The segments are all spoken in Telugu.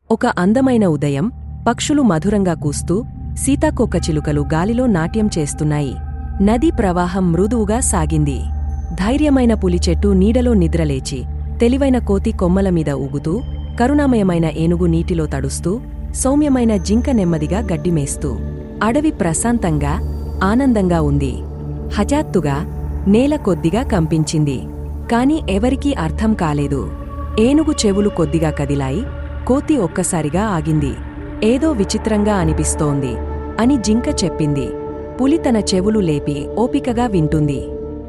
ఒక అందమైన ఉదయం, పక్షులు మధురంగా కూస్తూ, సీతాకోకచిలుకలు గాలిలో నాట్యం చేస్తున్నాయి. నదీ ప్రవాహం మృదువుగా సాగింది. ధైర్యమైన పులిచెట్టు నీడలో నిద్రలేచి, తెలివైన కోతి కొమ్మలమీద ఊగుతూ, కరుణామయమైన ఏనుగు నీటిలో తడుస్తూ, సౌమ్యమైన జింక నెమ్మదిగా గడ్డిమేస్తూ. అడవి ప్రశాంతంగా, ఆనందంగా ఉంది. హఠాత్తుగా నేల కొద్దిగా కంపించింది. కాని ఎవరికీ అర్థం కాలేదు. ఏనుగు చెవులు కొద్దిగా కదిలాయి. కోతి ఒక్కసారిగా ఆగింది. ఏదో విచిత్రంగా అనిపిస్తోంది అని జింక చెప్పింది. పులి తన చెవులు లేపి ఓపికగా వింటుంది.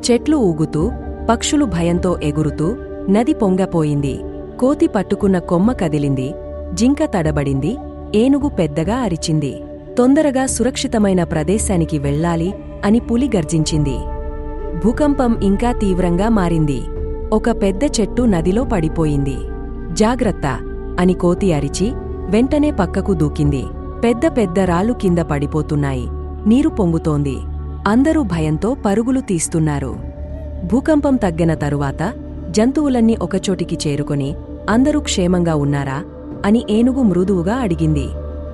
చెట్లు ఊగుతూ, పక్షులు భయంతో ఎగురుతూ, నది పొంగపోయింది. కోతి పట్టుకున్న కొమ్మ కదిలింది. జింక తడబడింది. ఏనుగు పెద్దగా అరిచింది. తొందరగా సురక్షితమైన ప్రదేశానికి వెళ్ళాలి అని పులి గర్జించింది. భూకంపం ఇంకా తీవ్రంగా మారింది. ఒక పెద్ద చెట్టు నదిలో పడిపోయింది. జాగ్రత్త అని కోతి అరిచి వెంటనే పక్కకు దూకింది. పెద్ద పెద్ద రాళ్ళు కింద పడిపోతున్నాయి. నీరు పొంగుతోంది. అందరూ భయంతో పరుగులు తీస్తున్నారు. భూకంపం తగ్గిన తరువాత జంతువులన్నీ ఒకచోటికి చేరుకొని, అందరూ క్షేమంగా ఉన్నారా అని ఏనుగు మృదువుగా అడిగింది.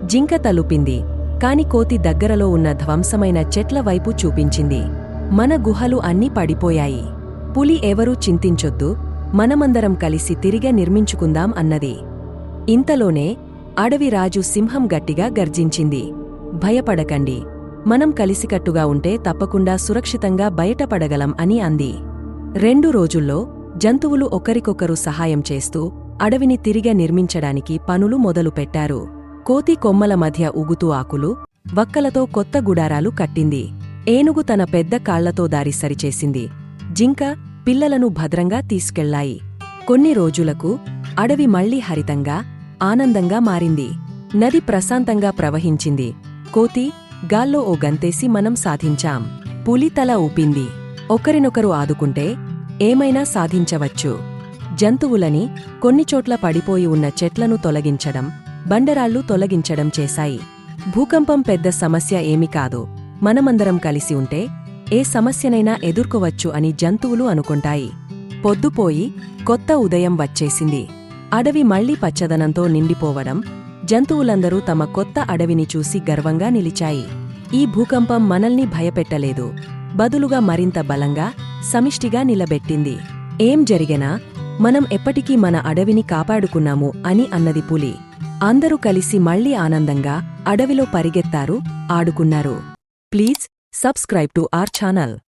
జింక తలుపింది. కాని కోతి దగ్గరలో ఉన్న ధ్వంసమైన చెట్ల వైపు చూపించింది. మన గుహలు అన్నీ పడిపోయాయి. పులి ఎవరూ చింతించొద్దు, మనమందరం కలిసి తిరిగే నిర్మించుకుందాం అన్నది. ఇంతలోనే అడవిరాజు సింహం గట్టిగా గర్జించింది. భయపడకండి, మనం కలిసికట్టుగా ఉంటే తప్పకుండా సురక్షితంగా బయటపడగలం అని అంది. 2 రోజుల్లో జంతువులు ఒకరికొకరు సహాయం చేస్తూ అడవిని తిరిగే నిర్మించడానికి పనులు మొదలుపెట్టారు. కోతి కొమ్మల మధ్య ఊగుతూ ఆకులు, వక్కలతో కొత్త గుడారాలు కట్టింది. ఏనుగు తన పెద్ద కాళ్లతో దారి సరిచేసింది. జింక పిల్లలను భద్రంగా తీసుకెళ్లాయి. కొన్ని రోజులకు అడవి మళ్లీ హరితంగా, ఆనందంగా మారింది. నది ప్రశాంతంగా ప్రవహించింది. కోతి గాల్లో ఓ గంతేసి మనం సాధించాం. పులి తల ఊపింది. ఒకరినొకరు ఆదుకుంటే ఏమైనా సాధించవచ్చు. జంతువులని, కొన్నిచోట్ల పడిపోయి ఉన్న చెట్లను తొలగించడం, బండరాళ్లు తొలగించడం చేశాయి. భూకంపం పెద్ద సమస్య ఏమీ కాదు, మనమందరం కలిసి ఉంటే ఏ సమస్యనైనా ఎదుర్కోవచ్చు అని జంతువులు అనుకుంటాయి. పొద్దుపోయి కొత్త ఉదయం వచ్చేసింది. అడవి మళ్లీ పచ్చదనంతో నిండిపోవడం, జంతువులందరూ తమ కొత్త అడవిని చూసి గర్వంగా నిలిచాయి. ఈ భూకంపం మనల్ని భయపెట్టలేదు, బదులుగా మరింత బలంగా, సమిష్టిగా నిలబెట్టింది. ఏం జరిగినా మనం ఎప్పటికీ మన అడవిని కాపాడుకున్నాము అని అన్నది పులి. అందరూ కలిసి మళ్లీ ఆనందంగా అడవిలో పరిగెత్తారు, ఆడుకున్నారు. Please subscribe to our channel.